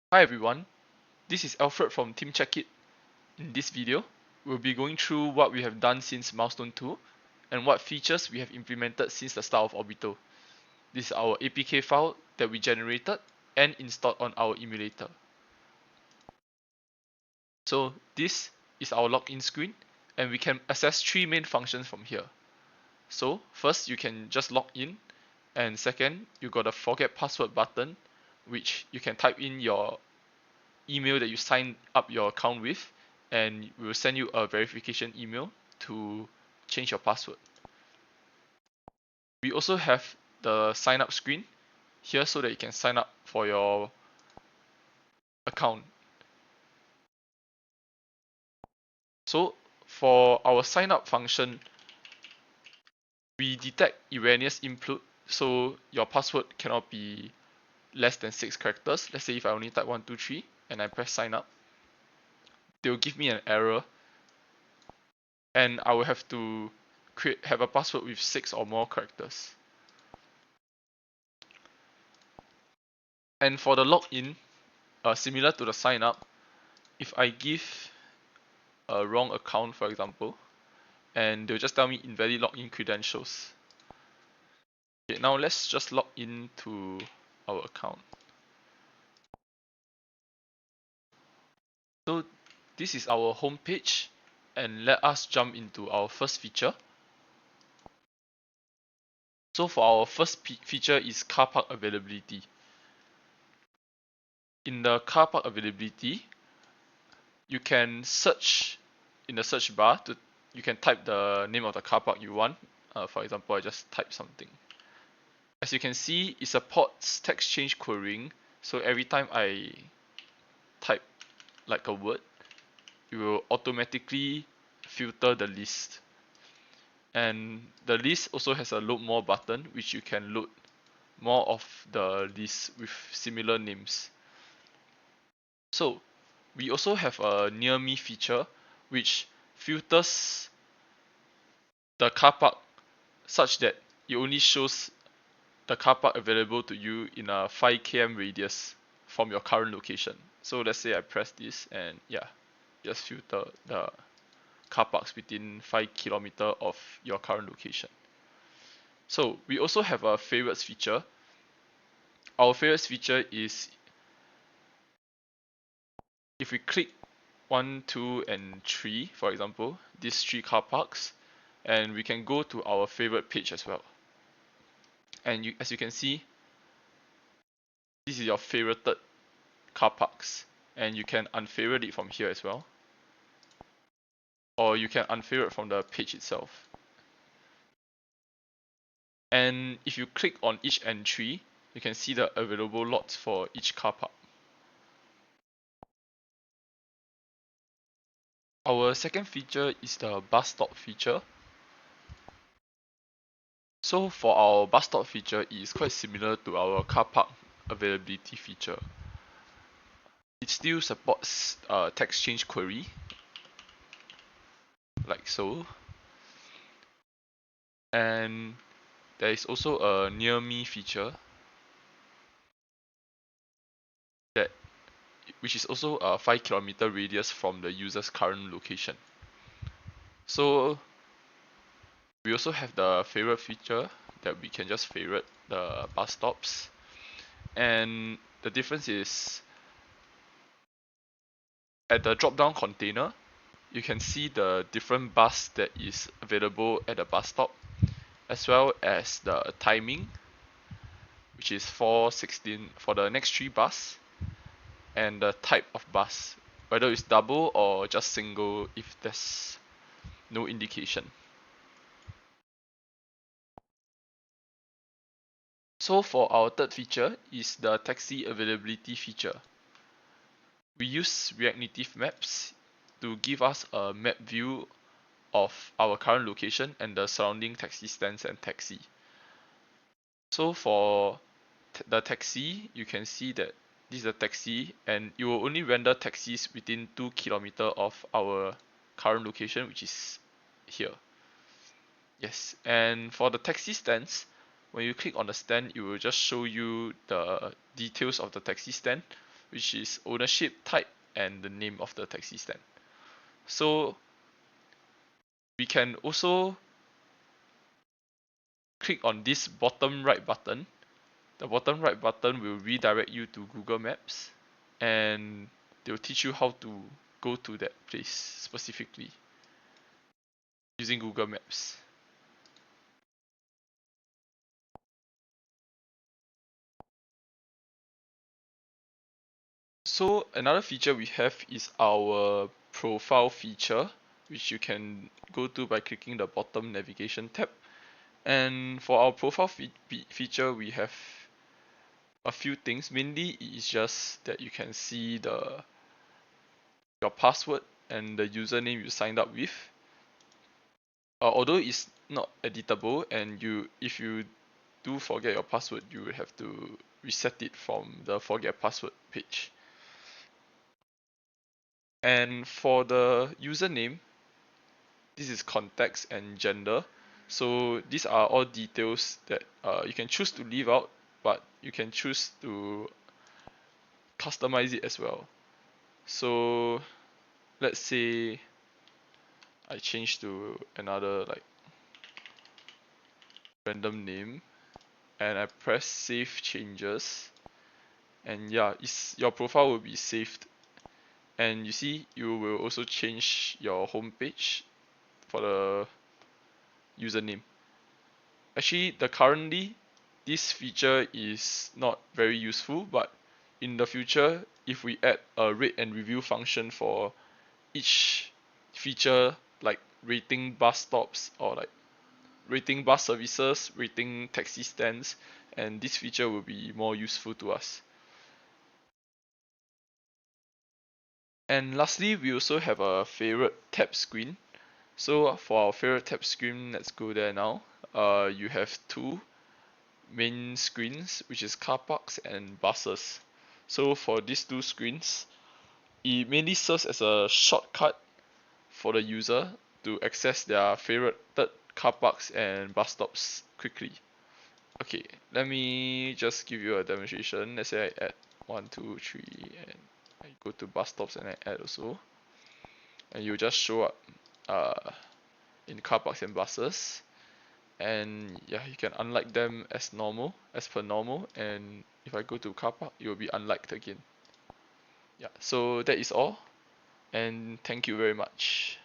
Hi everyone, this is Alfred from Team Checkit. In this video, we'll be going through what we have done since milestone 2 and what features we have implemented since the start of Orbital. This is our APK file that we generated and installed on our emulator. So this is our login screen and we can access three main functions from here. So first you can just log in, and second you got a forget password button which you can type in your email that you sign up your account with, and we will send you a verification email to change your password. We also have the sign up screen here so that you can sign up for your account. So for our sign up function, we detect erroneous input, so your password cannot be less than 6 characters. Let's say if I only type 123 and I press sign up, they will give me an error and I will have to have a password with 6 or more characters. And for the login, similar to the sign up, if I give a wrong account, for example, and they'll just tell me invalid login credentials. Okay, now let's just log in to our account. So this is our home page, and let us jump into our first feature. So for our first feature is car park availability. In the car park availability, you can search in the search bar you can type the name of the car park you want. For example, I just type something. As you can see, it supports text change querying, so every time I type like a word, it will automatically filter the list. And the list also has a load more button, which you can load more of the list with similar names. So we also have a near me feature which filters the car park such that it only shows the car park available to you in a 5 km radius from your current location. So let's say I press this and yeah, just filter the car parks within 5 km of your current location. So we also have a favorites feature. Our favorites feature is if we click 1, 2, and 3, for example, these 3 car parks, and we can go to our favorite page as well. And as you can see, this is your favorited car parks, and you can unfavorite it from here as well, or you can unfavorite from the page itself. And if you click on each entry, you can see the available lots for each car park. Our second feature is the bus stop feature. So for our bus stop feature, it is quite similar to our car park availability feature. It still supports text change query, like so. And there is also a near me feature that which is also a 5 km radius from the user's current location. So we also have the favorite feature that we can just favorite the bus stops, and the difference is at the drop down container you can see the different bus that is available at the bus stop, as well as the timing, which is 4:16 for the next 3 bus, and the type of bus, whether it's double or just single if there's no indication. So for our third feature is the taxi availability feature. We use React Native Maps to give us a map view of our current location and the surrounding taxi stands and taxi. So for the taxi, you can see that this is a taxi and it will only render taxis within 2 km of our current location, which is here. Yes, and for the taxi stands, when you click on the stand, it will just show you the details of the taxi stand. which is ownership, type, and the name of the taxi stand. So we can also click on this bottom right button. The bottom right button will redirect you to Google Maps, and they will teach you how to go to that place specifically using Google Maps. So another feature we have is our profile feature, which you can go to by clicking the bottom navigation tab. And for our profile feature, we have a few things. Mainly, it is just that you can see your password and the username you signed up with. Although it's not editable, and if you do forget your password, you will have to reset it from the forget password page. And for the username, this is context and gender. So these are all details that you can choose to leave out, but you can choose to customize it as well. So let's say I change to another like random name, and I press save changes, and yeah, your profile will be saved. And you see, you will also change your homepage for the username. Actually, currently this feature is not very useful, but in the future, if we add a rate and review function for each feature, like rating bus stops or like rating bus services, rating taxi stands, and this feature will be more useful to us. And lastly, we also have a favorite tab screen. So for our favorite tab screen, let's go there now. You have two main screens, which is car parks and buses. So for these two screens, it mainly serves as a shortcut for the user to access their favorited car parks and bus stops quickly. Okay, let me just give you a demonstration. Let's say I add 1, 2, 3, and I go to bus stops and I add also, and you just show up in car parks and buses, and yeah, you can unlike them as per normal, and if I go to car park, it will be unliked again. Yeah, so that is all, and thank you very much.